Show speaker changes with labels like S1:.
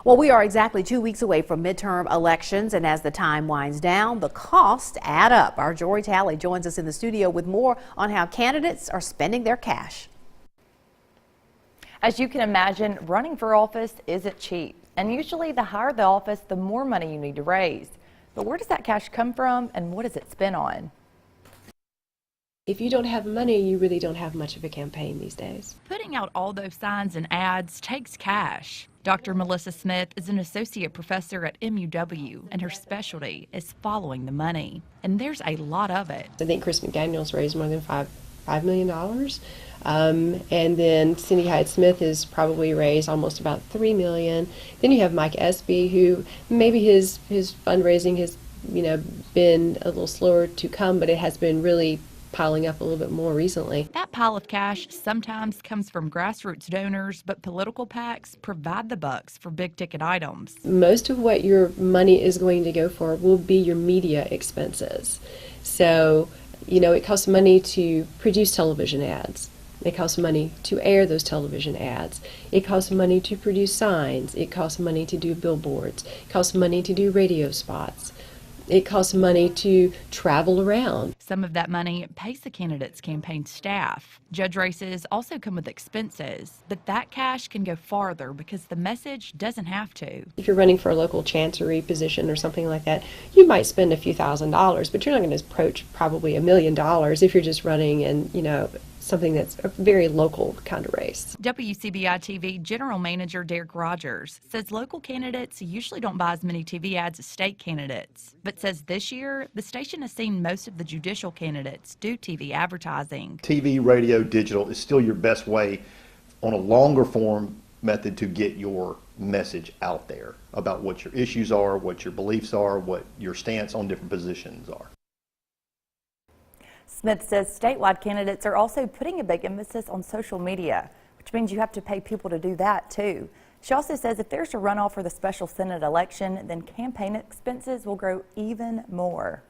S1: Well, we are exactly 2 weeks away from midterm elections, and as the time winds down, the costs add up. Our Jory Talley joins us in the studio with more on how candidates are spending their cash.
S2: As you can imagine, running for office isn't cheap, and usually the higher the office, the more money you need to raise. But where does that cash come from, and what is it spent on?
S3: If you don't have money, you really don't have much of a campaign these days.
S2: Putting out all those signs and ads takes cash. Dr. Melissa Smith is an associate professor at MUW, and her specialty is following the money. And there's a lot of it.
S3: I think Chris McDaniel's raised more than $5 million. And then Cindy Hyde-Smith has probably raised almost about $3 million. Then you have Mike Espy, who maybe his fundraising has, been a little slower to come, but it has been really piling up a little bit more recently.
S2: That pile of cash sometimes comes from grassroots donors, but political PACs provide the bucks for big ticket items.
S3: Most of what your money is going to go for will be your media expenses. So, it costs money to produce television ads. It costs money to air those television ads. It costs money to produce signs. It costs money to do billboards. It costs money to do radio spots. It costs money to travel around.
S2: Some of that money pays the candidates' campaign staff. Judge races also come with expenses, but that cash can go farther because the message doesn't have to.
S3: If you're running for a local chancery position or something like that, you might spend a few $1,000s, but you're not going to approach probably $1 million if you're just running in, something that's a very local kind of race.
S2: WCBI-TV General Manager Derek Rogers says local candidates usually don't buy as many TV ads as state candidates, but says this year the station has seen most of the judicial candidates do TV advertising.
S4: TV, radio, digital is still your best way on a longer form method to get your message out there about what your issues are, what your beliefs are, what your stance on different positions are.
S2: Smith says statewide candidates are also putting a big emphasis on social media, which means you have to pay people to do that too. She also says if there's a runoff for the special Senate election, then campaign expenses will grow even more.